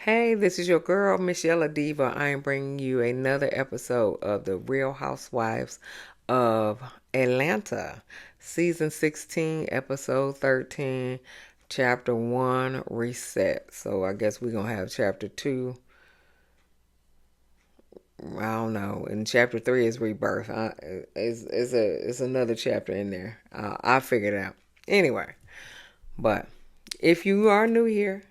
Hey, this is your girl, msyelladiva. I am bringing you another episode of the Real Housewives of Atlanta, Season 16, Episode 13, Chapter 1, Reset. So I guess we're going to have Chapter 2. I don't know. And Chapter 3 is Rebirth. It's another chapter in there. I figured it out. Anyway, but if you are new here,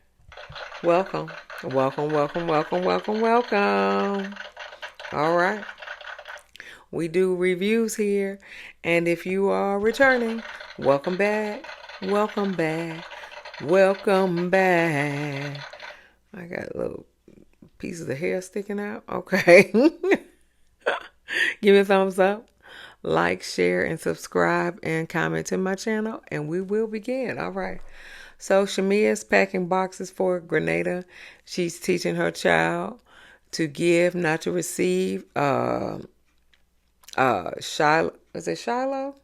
welcome. Welcome, welcome, welcome, welcome, welcome. All right. We do reviews here. And if you are returning, welcome back. Welcome back. Welcome back. I got little pieces of hair sticking out. Okay. Give me a thumbs up. Like, share, and subscribe and comment to my channel. And we will begin. All right. So Shamia's packing boxes for Grenada. She's teaching her child to give, not to receive. Shiloh, is it Shiloh?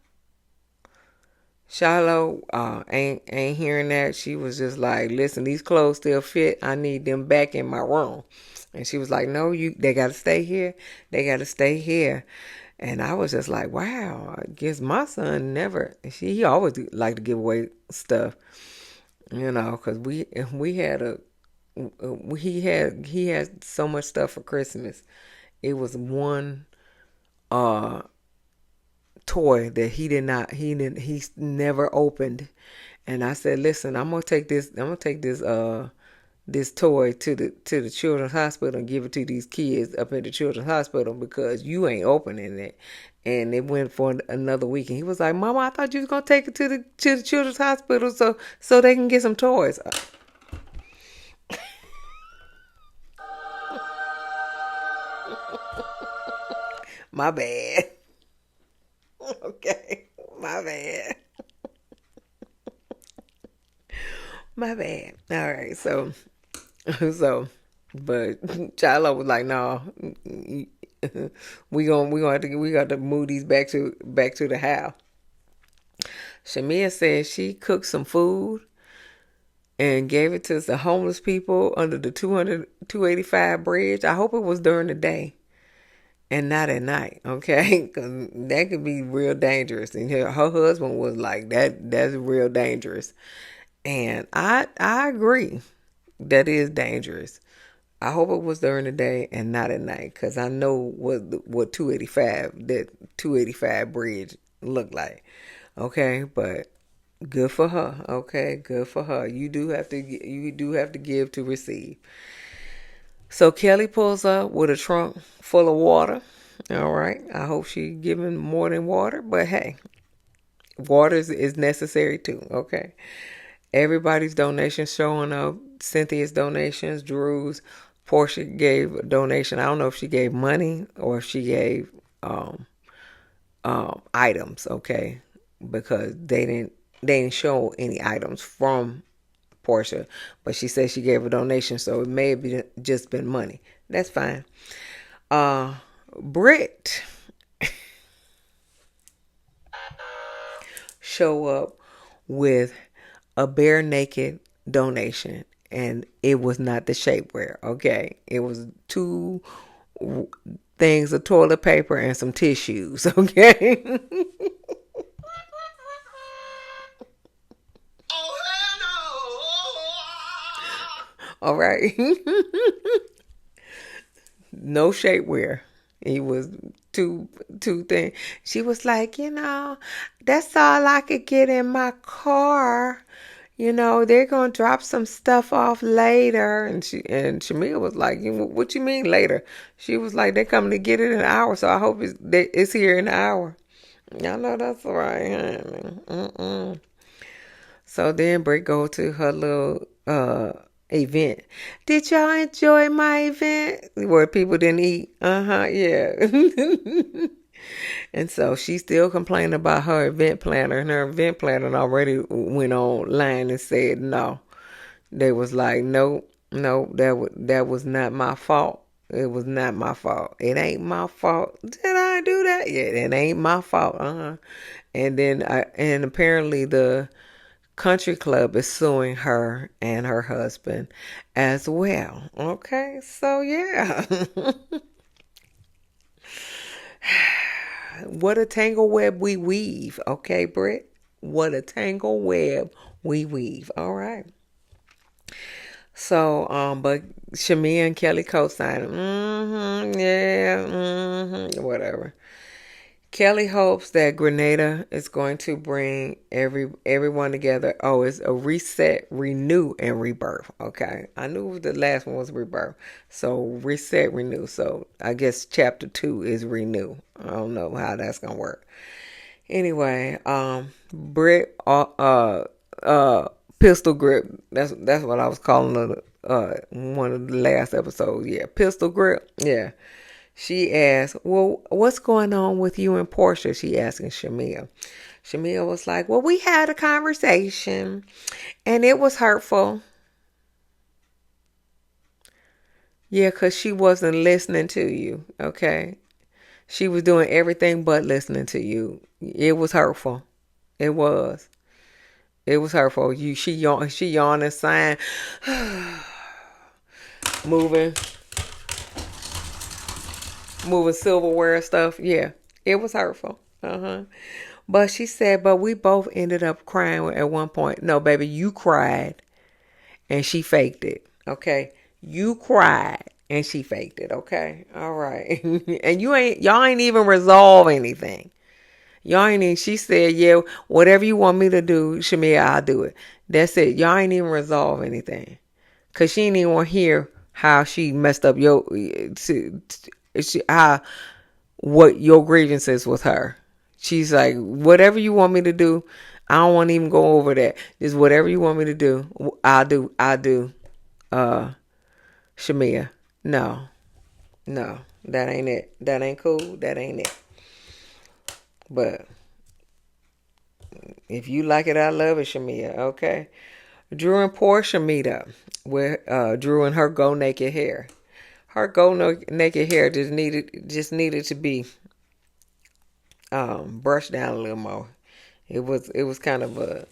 Shiloh ain't hearing that. She was just like, listen, these clothes still fit. I need them back in my room. And she was like, no, they gotta stay here. They gotta stay here. And I was just like, wow, I guess my son never, he always liked to give away stuff. Because we had he had so much stuff for Christmas. It was one uh toy that he never opened, and I said, listen, I'm gonna take this toy to the children's hospital and give it to these kids up at the children's hospital because you ain't opening it. And it went for another week, and he was like, Mama, I thought you was gonna take it to the children's hospital so they can get some toys. My bad. Okay, my bad. My bad. All right, so, but Shiloh was like, no, we got to move these back to the house. Shamia said she cooked some food and gave it to the homeless people under the 285 bridge. I hope it was during the day and not at night, okay? Because that could be real dangerous. And her husband was like, that's real dangerous. And I agree. That is dangerous. I hope it was during the day and not at night, because I know what 285 bridge looked like. Okay, but good for her. Okay, good for her. You do have to give to receive. So Kelli pulls up with a trunk full of water. All right. I hope she giving more than water, but hey, water is necessary too. Okay. Everybody's donations showing up. Cynthia's donations, Drew's, Porsha gave a donation. I don't know if she gave money or if she gave items. Okay, because they didn't show any items from Porsha, but she said she gave a donation, so it may have just been money. That's fine. Britt show up with a bare naked donation, and it was not the shapewear. Okay, it was two things of toilet paper and some tissues. Okay. All right. No shapewear. He was two things. She was like, that's all I could get in my car. They're gonna drop some stuff off later. And Shamia was like, what you mean later? She was like, they're coming to get it in an hour, so I hope it's here in an hour. I know that's right, honey. So then Britt go to her little event. Did y'all enjoy my event where people didn't eat? Yeah. And so she's still complaining about her event planner, and her event planner already went online and said no. They was like, no, that was not my fault. It was not my fault. It ain't my fault. Did I do that? Yeah, it ain't my fault. And then and apparently the country club is suing her and her husband as well. Okay, so yeah. What a tangle web we weave. Okay, Britt? What a tangle web we weave. All right. So, but Shamia and Kelli co-signed. Yeah, whatever. Kelli hopes that Grenada is going to bring everyone together. Oh, it's a reset, renew, and rebirth. Okay, I knew the last one was rebirth. So reset, renew. So I guess chapter 2 is renew. I don't know how that's gonna work. Anyway, Britt, pistol grip. That's what I was calling it. One of the last episodes. Yeah, pistol grip. Yeah. She asked, well, what's going on with you and Porsha? She asking Shamia. Shamia was like, well, we had a conversation and it was hurtful. Yeah, because she wasn't listening to you, okay? She was doing everything but listening to you. It was hurtful. It was. It was hurtful. She yawned and sighing, moving silverware and stuff. Yeah, it was hurtful. But she said, but we both ended up crying at one point. No, baby, you cried and she faked it. Okay, you cried and she faked it. Okay, all right. And y'all ain't even resolve anything. Y'all ain't even. She said, yeah, whatever you want me to do, Shamia, I'll do it. That's it. Y'all ain't even resolve anything. Cause she didn't even want to hear how she messed up what your grievances with her. She's like, whatever you want me to do, I don't want to even go over that. Just whatever you want me to do, I'll do. Shamia, no, that ain't it. That ain't cool. That ain't it. But if you like it, I love it, Shamia. Okay. Drew and Porsha meet up with Drew and her go naked hair. Her go naked hair just needed to be brushed down a little more. It was kind of a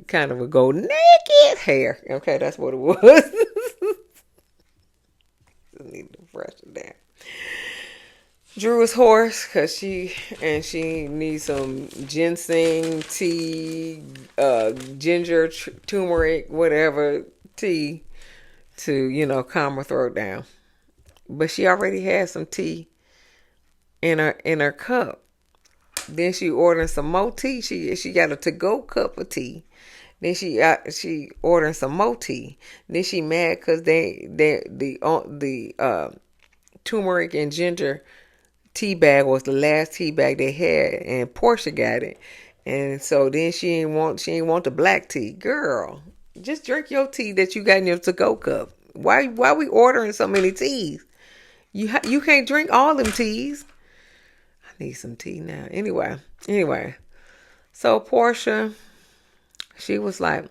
kind of a go naked hair. Okay, that's what it was. Just need to brush it down. Drew is hoarse because she needs some ginseng tea, ginger, turmeric, whatever tea to calm her throat down. But she already had some tea in her cup. Then she ordering some more tea. She got a to-go cup of tea. Then she ordering some more tea. Then she mad because the turmeric and ginger tea bag was the last tea bag they had, and Porsha got it. And so then she ain't want the black tea. Girl, just drink your tea that you got in your to-go cup. Why we ordering so many teas? You can't drink all them teas. I need some tea now. Anyway. So Porsha, she was like,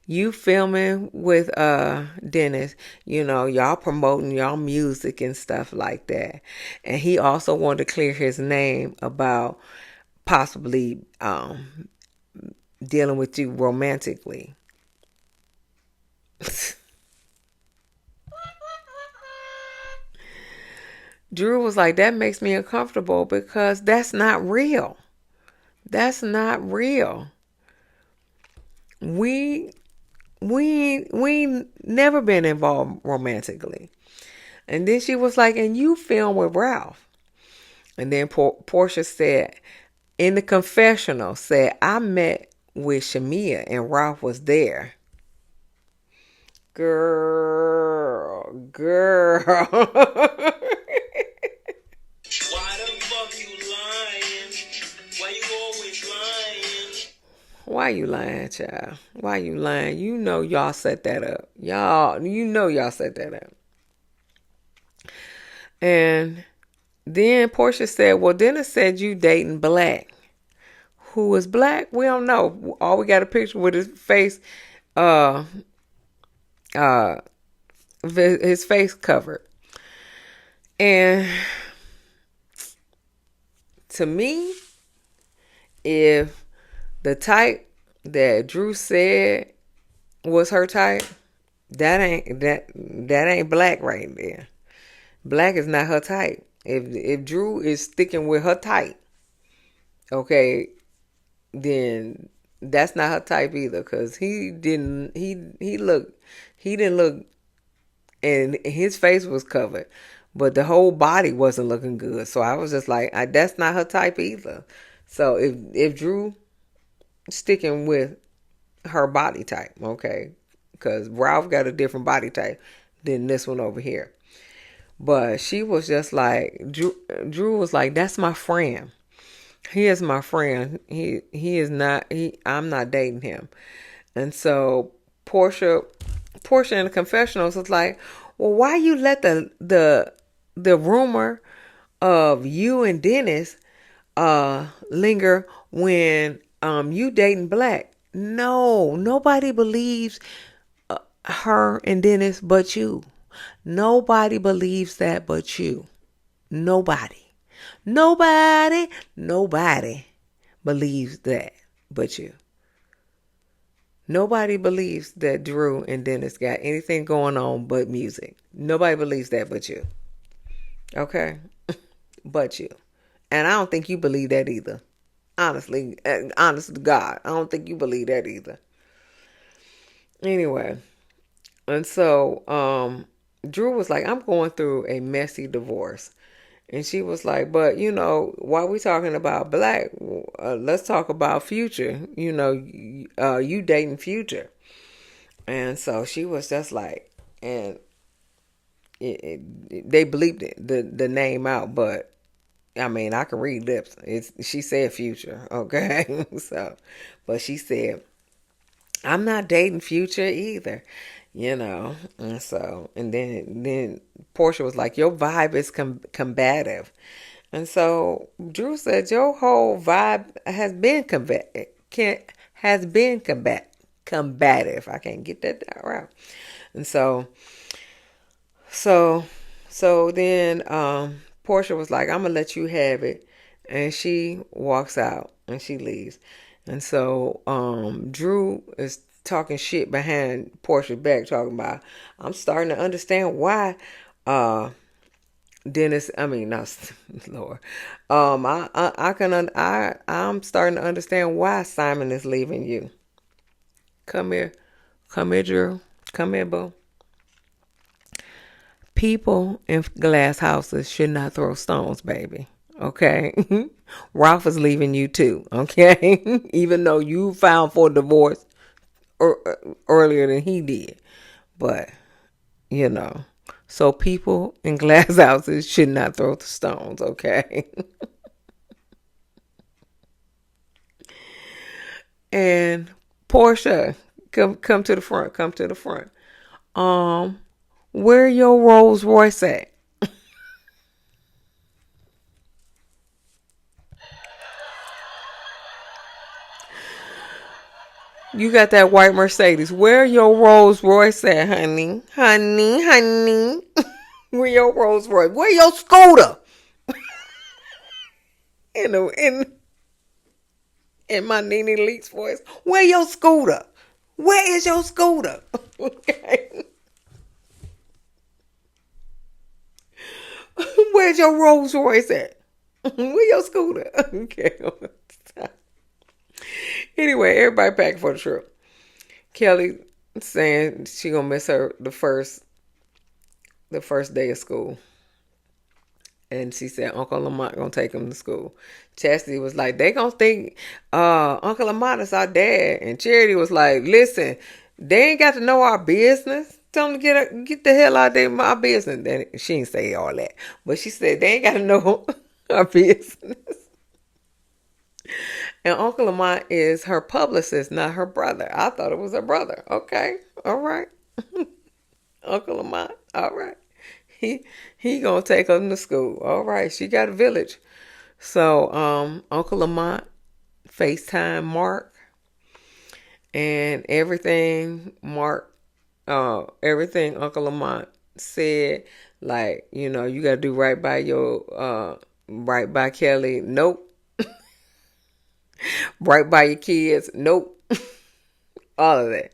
you filming with Dennis, y'all promoting y'all music and stuff like that. And he also wanted to clear his name about possibly dealing with you romantically. Drew was like, that makes me uncomfortable because that's not real. That's not real. We never been involved romantically. And then she was like, and you film with Ralph. And then Porsha said, in the confessional, said, I met with Shamia and Ralph was there. Girl. Why the fuck you lying? Why you always lying? Why you lying, child? Why you lying? You know y'all set that up. Y'all set that up. And then Porsha said, well, Dennis said you dating Black. Who is Black? We don't know. All we got a picture with his face, his face covered. And to me, if the type that Drew said was her type, that ain't black right there. Black is not her type. If Drew is sticking with her type, okay, then that's not her type either. Cause he didn't look, and his face was covered, but the whole body wasn't looking good. So I was just like, that's not her type either. So if Drew sticking with her body type, okay, because Ralph got a different body type than this one over here. But she was just like, Drew was like, that's my friend. He is my friend. He is not, I'm not dating him. And so Porsha in the confessionals was like, well, why you let the rumor of you and Dennis linger when you dating Black? No, nobody believes her and Dennis but you. Nobody believes that but you. Nobody believes that but you. Nobody believes that Drew and Dennis got anything going on but music. Nobody believes that but you. Okay? But you. And I don't think you believe that either. Honestly, honest to God, I don't think you believe that either. Anyway, and so Drew was like, I'm going through a messy divorce. And she was like, but, while we talking about Black, let's talk about Future. You dating Future. And so she was just like, and they bleeped the name out, but I mean, I can read lips. She said Future, okay? But she said, I'm not dating Future either, And so, and then Porsha was like, your vibe is combative. And so Drew said, your whole vibe has been combative. Combative. I can't get that out. And so then Porsha was like, I'm gonna let you have it, and she walks out and she leaves. And so Drew is talking shit behind Porsha's back, talking about, I'm starting to understand why Dennis, I mean, not Lord. I'm starting to understand why Simon is leaving you. Come here, Drew. Come here, boo. People in glass houses should not throw stones, baby. Okay? Ralph is leaving you too. Okay? Even though you filed for divorce earlier than he did. But, so people in glass houses should not throw the stones. Okay? And Porsha, come to the front. Come to the front. Where your Rolls Royce at? You got that white Mercedes. Where your Rolls Royce at, honey? Honey. Where your Rolls Royce? Where your scooter? In my Nene Leakes voice. Where your scooter? Where is your scooter? Okay. Where's your Rolls Royce at? Where your scooter? Okay. Anyway, everybody packing for the trip. Kelli saying she gonna miss her the first day of school. And she said Uncle Lamont gonna take him to school. Chastity was like, they gonna think Uncle Lamont is our dad. And Charity was like, listen, they ain't got to know our business. Tell them to get the hell out of my business. Then she didn't say all that, but she said they ain't got to know our business. And Uncle Lamont is her publicist, not her brother. I thought it was her brother. Okay, all right. Uncle Lamont, all right. He gonna take her to school. All right, she got a village. So Uncle Lamont FaceTime Mark, and everything everything Uncle Lamont said, like, you gotta do right by Kelli. Nope. Right by your kids. Nope. All of that.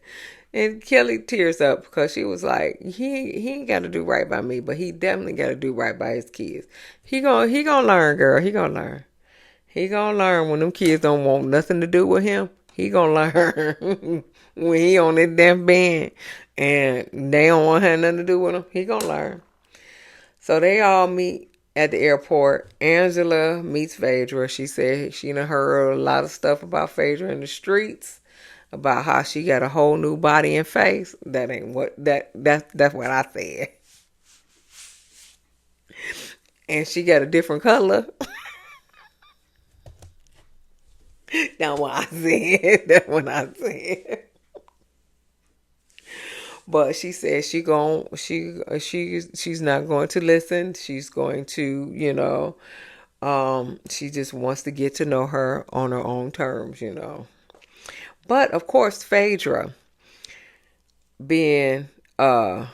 And Kelli tears up because she was like, he ain't got to do right by me, but he definitely got to do right by his kids. He gonna learn, girl. He gonna learn. He gonna learn when them kids don't want nothing to do with him. He gonna learn when he on that damn band and they don't want to have nothing to do with him. He gonna learn. So they all meet at the airport. Angela meets Phaedra. She said she done heard a lot of stuff about Phaedra in the streets, about how she got a whole new body and face. That ain't what that's what I said. And she got a different color. That's what I said. That's what I said. But she said she's not going to listen. She's going to, she just wants to get to know her on her own terms. But of course, Phaedra being the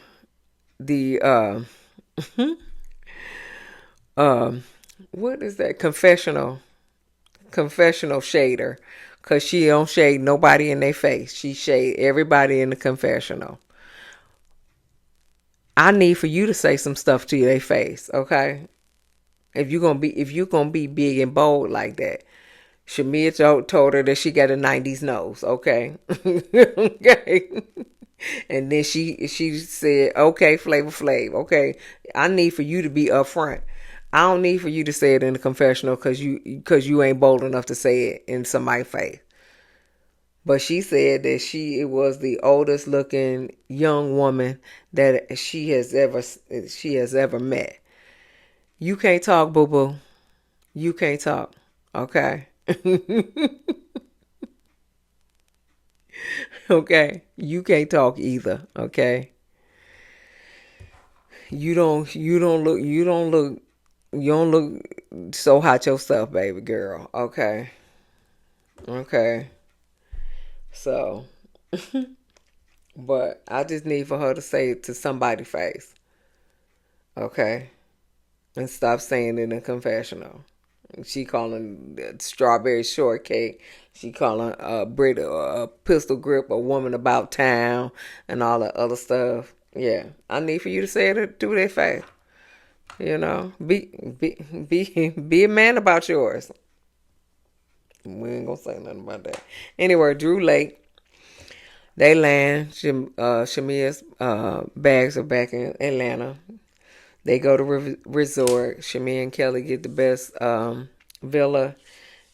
what is that, confessional shader, because she don't shade nobody in their face. She shade everybody in the confessional. I need for you to say some stuff to their face, okay? If you're gonna be big and bold like that. Shamia told her that she got a 90s nose, okay? Okay. And then she said, okay, Flavor Flav, okay? I need for you to be upfront. I don't need for you to say it in the confessional because you ain't bold enough to say it in somebody's face. But she said that it was the oldest looking young woman that she has ever met. You can't talk, boo boo. You can't talk. Okay. Okay. You can't talk either. Okay. You don't look so hot yourself, baby girl. Okay. Okay. So, but I just need for her to say it to somebody's face. Okay. And stop saying it in a confessional. She calling strawberry shortcake. She calling Brit a pistol grip, a woman about town, and all that other stuff. Yeah, I need for you to say it through their face. Be a man about yours. We ain't gonna say nothing about that. Anyway, Drew Lake. They land. Shamia's bags are back in Atlanta. They go to resort. Shamia and Kelli get the best villa,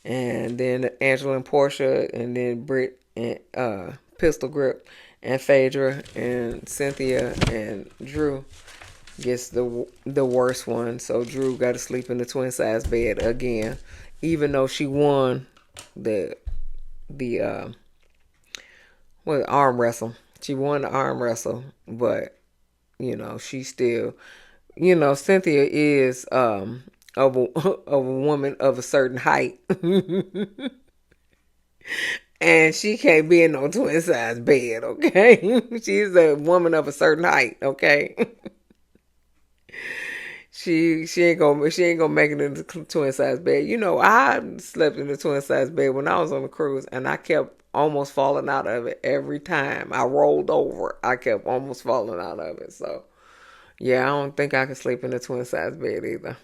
and then Angela and Porsha, and then Britt and Pistol Grip, and Phaedra and Cynthia and Drew gets the worst one. So Drew got to sleep in the twin size bed again, even though she won the arm wrestle. She won the arm wrestle, but she still. Cynthia is of a woman of a certain height. And she can't be in no twin size bed, okay? She's a woman of a certain height, okay? She ain't gonna make it in the twin size bed. I slept in the twin size bed when I was on the cruise, and I kept almost falling out of it every time I rolled over. I kept almost falling out of it, so. Yeah, I don't think I can sleep in a twin size bed either.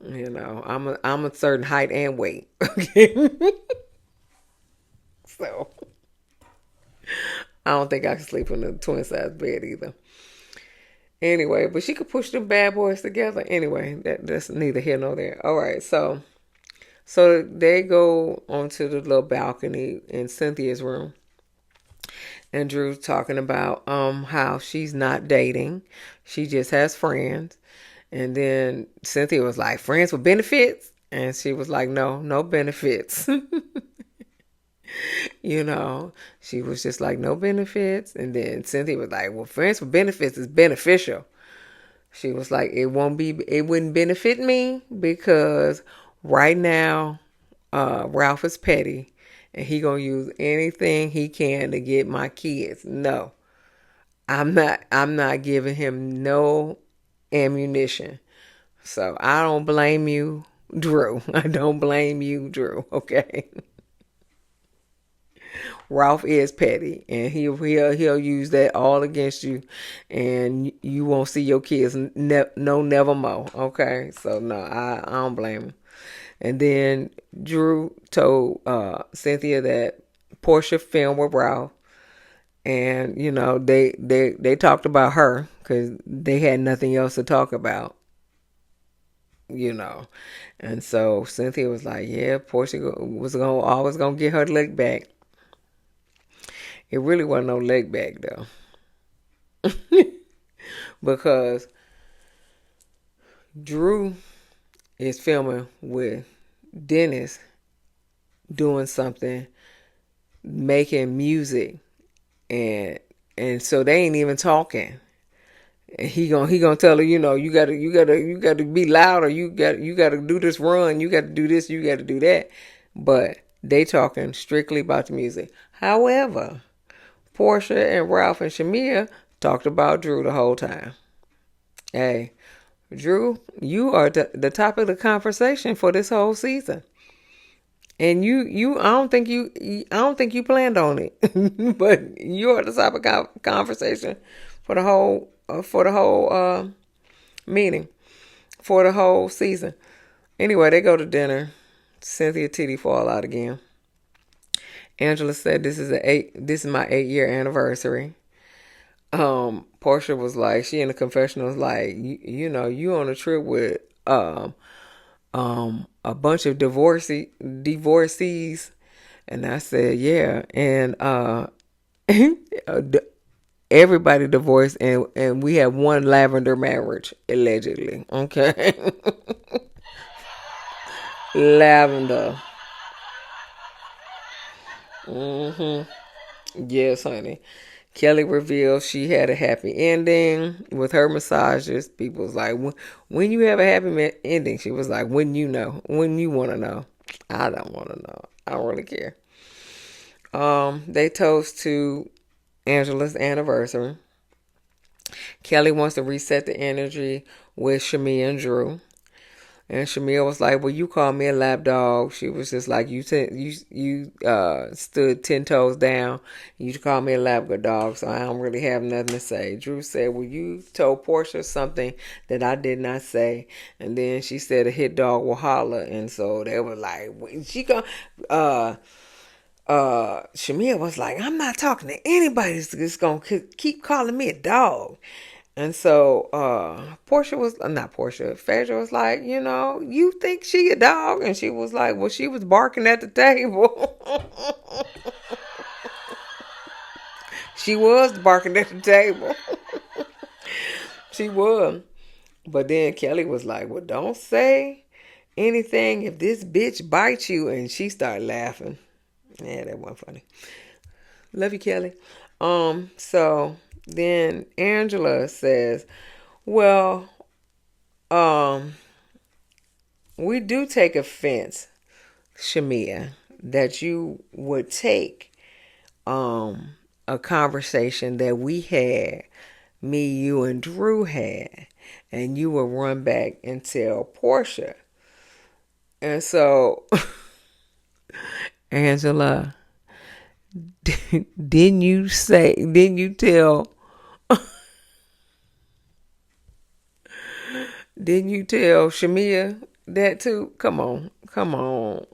I'm a certain height and weight. Okay. So I don't think I can sleep in a twin size bed either. Anyway, but she could push them bad boys together. Anyway, that's neither here nor there. All right, so they go onto the little balcony in Cynthia's room. And Drew's talking about how she's not dating. She just has friends. And then Cynthia was like, friends with benefits? And she was like, no benefits. She was just like, no benefits. And then Cynthia was like, well, friends with benefits is beneficial. She was like, it wouldn't benefit me because right now, Ralph is petty. And he gonna use anything he can to get my kids. No, I'm not giving him no ammunition. So I don't blame you Drew. I don't blame you, Drew. Okay. Ralph is petty, and he'll use that all against you, and you won't see your kids no never more. Okay, so no, I don't blame him. And then Drew told Cynthia that Porsha filmed with Ralph, and they talked about her because they had nothing else to talk about. you know. And so Cynthia was like, yeah, Portia was always gonna get her leg back. It really wasn't no leg back though. Because Drew is filming with Dennis doing something, making music, and so they ain't even talking. And he gonna tell her, you gotta be louder. You gotta do this run. You gotta do this. You gotta do that. But they talking strictly about the music. However, Porsha and Ralph and Shamia talked about Drew the whole time. Hey, Drew, you are the top of the conversation for this whole season. And I don't think you planned on it, but you're the type of conversation for the whole meeting, for the whole season. Anyway, they go to dinner. Cynthia Titty fall out again. Angela said, This is my 8-year anniversary." Portia was like, she in the confessional was like, you on a trip with a bunch of divorcees. And I said, yeah. And everybody divorced, and we have one lavender marriage, allegedly. Okay. Lavender. Yes, honey. Kelli revealed she had a happy ending with her massages. People was like, when you have a happy ending, she was like, when you know, when you want to know. I don't want to know. I don't really care. They toast to Angela's anniversary. Kelli wants to reset the energy with Shamia and Drew. And Shamia was like, well, you called me a lap dog. She was just like, you stood 10 toes down. You called me a lap dog, so I don't really have nothing to say. Drew said, well, you told Portia something that I did not say. And then she said a hit dog will holler. And so they were like, Shamia was like, I'm not talking to anybody that's going to keep calling me a dog. And so Phaedra was like, you think she a dog? And she was like, well, she was barking at the table. She was barking at the table. She was. But then Kelli was like, well, don't say anything if this bitch bites you. And she started laughing. Yeah, that wasn't funny. Love you, Kelli. So then Angela says, well, we do take offense, Shamia, that you would take a conversation that we had, me, you, and Drew had, and you would run back and tell Portia. And so Angela, didn't you tell Shamia that too? Come on. Come on.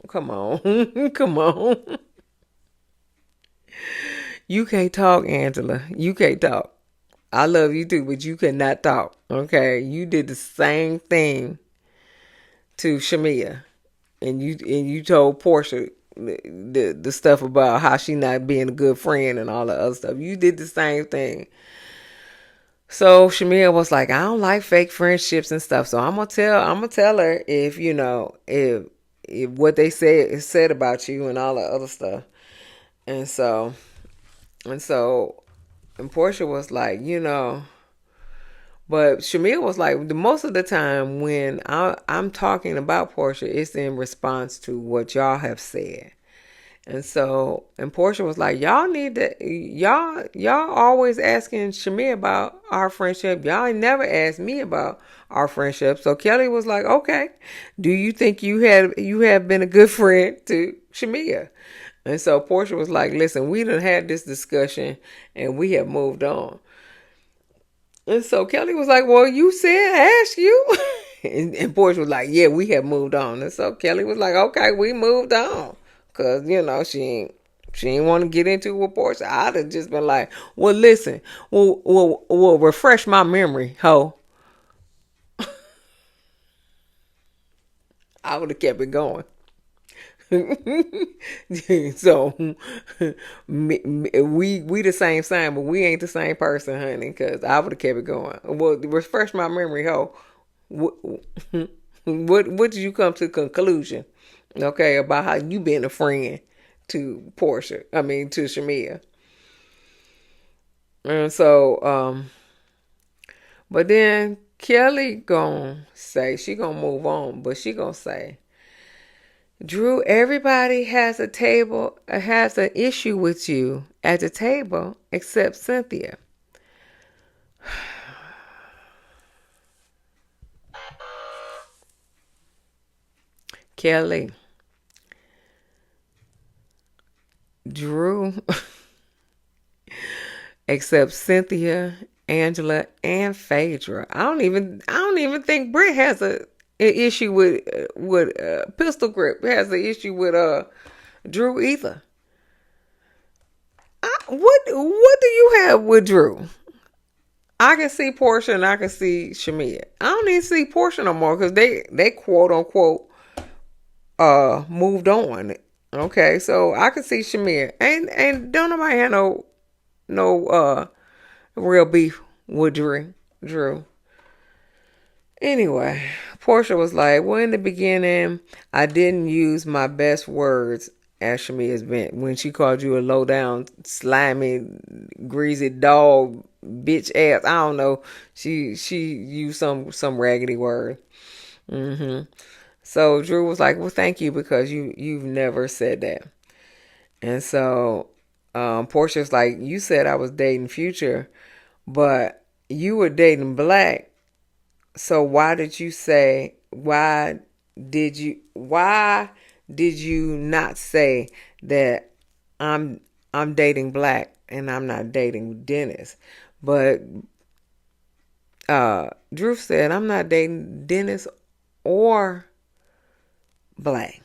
You can't talk, Angela. You can't talk. I love you too, but you cannot talk. Okay? You did the same thing to Shamia. And you told Portia the stuff about how she not being a good friend and all the other stuff. You did the same thing. So Shamia was like, I don't like fake friendships and stuff. So I'm gonna tell her if what they said about you and all the other stuff. And Portia was like, but Shamia was like, most of the time when I'm talking about Portia, it's in response to what y'all have said. And Portia was like, y'all need to, y'all always asking Shamir about our friendship. Y'all ain't never asked me about our friendship. So Kelli was like, okay, do you think you have been a good friend to Shamir? And so Portia was like, listen, we done had this discussion and we have moved on. And so Kelli was like, well, you said ask you. And Portia was like, yeah, we have moved on. And so Kelli was like, okay, we moved on. Because, she ain't want to get into it with Portia. I'd have just been like, well, listen, well refresh my memory, ho. I would have kept it going. So we the same sign, but we ain't the same person, honey. Because I would have kept it going. Well, refresh my memory, ho. What what did you come to conclusion? Okay, about how you been a friend to Portia? I mean to Shamia. And so, but then Kelli gonna say she gonna move on, but she gonna say, Drew, everybody has an issue with you at the table except Cynthia. Kelli, Drew, except Cynthia, Angela, and Phaedra. I don't even think Britt has an issue with Pistol Grip has an issue with Drew either. What do you have with Drew? I can see Portia and I can see Shamia. I don't even see Portia no more because they quote unquote moved on. Okay, so I can see Shamir. And don't nobody have no real beef with Drew. Anyway, Portia was like, well, in the beginning, I didn't use my best words as Shamia's been when she called you a low down, slimy, greasy dog, bitch ass. I don't know. She used some raggedy word. So Drew was like, well, thank you because you've never said that. And so Portia's like, you said I was dating Future, but you were dating Black. So why did you not say that I'm dating Black and I'm not dating Dennis? But Drew said, I'm not dating Dennis or Black.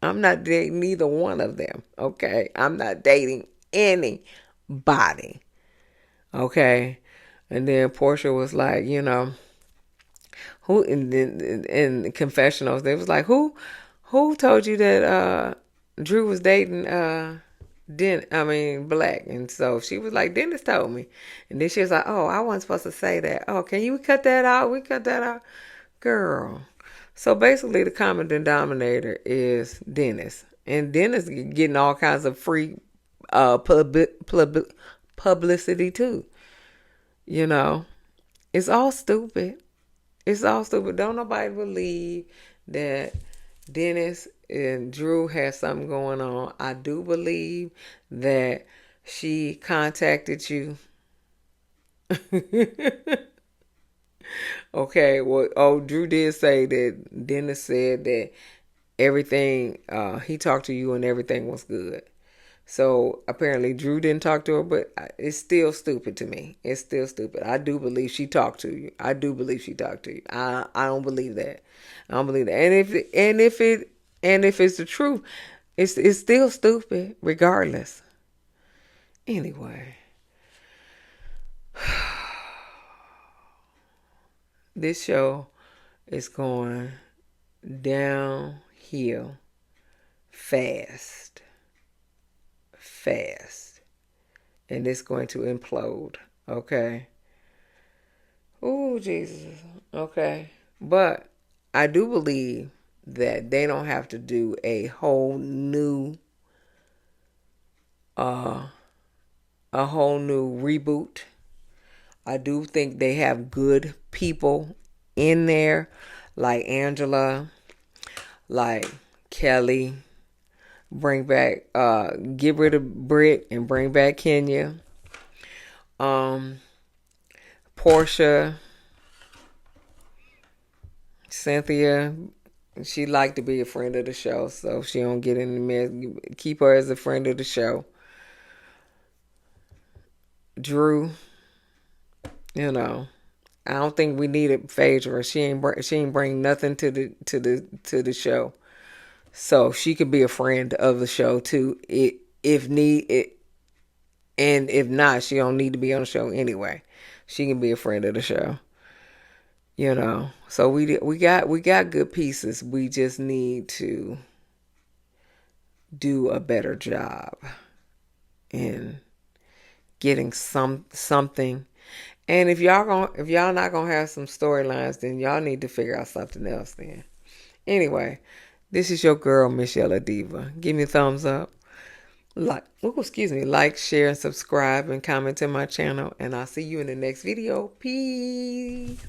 I'm not dating neither one of them. Okay. I'm not dating anybody. Okay. And then Portia was like, who in confessionals, they was like, who told you that Drew was dating Black? And so she was like, Dennis told me. And then she was like, oh, I wasn't supposed to say that. Oh, can you cut that out? We cut that out. Girl. So basically the common denominator is Dennis. And Dennis getting all kinds of free publicity too. It's all stupid. It's all stupid. Don't nobody believe that Dennis and Drew had something going on. I do believe that she contacted you. Okay, well, Drew did say that Dennis said that everything, he talked to you and everything was good. So apparently Drew didn't talk to her, but it's still stupid to me. It's still stupid. I do believe she talked to you. I do believe she talked to you. I don't believe that. I don't believe that. And if it's the truth, it's still stupid regardless. Anyway, this show is going downhill fast. And it's going to implode. Okay. Oh, Jesus. Okay. But I do believe that they don't have to do a whole new reboot. I do think they have good people in there, like Angela, like Kelli, Bring back, get rid of Britt and bring back Kenya. Porsha, Cynthia, she like to be a friend of the show, so she don't get in the mess. Keep her as a friend of the show. Drew, you know, I don't think we need a Phaedra. She ain't bring nothing to the show, so she could be a friend of the show too, if need it. And if not, she don't need to be on the show anyway. She can be a friend of the show. So we got good pieces. We just need to do a better job in getting something. And if y'all not gonna have some storylines, then y'all need to figure out something else then. Anyway, this is your girl, msyelladiva. Give me a thumbs up. Like, share, and subscribe, and comment to my channel. And I'll see you in the next video. Peace.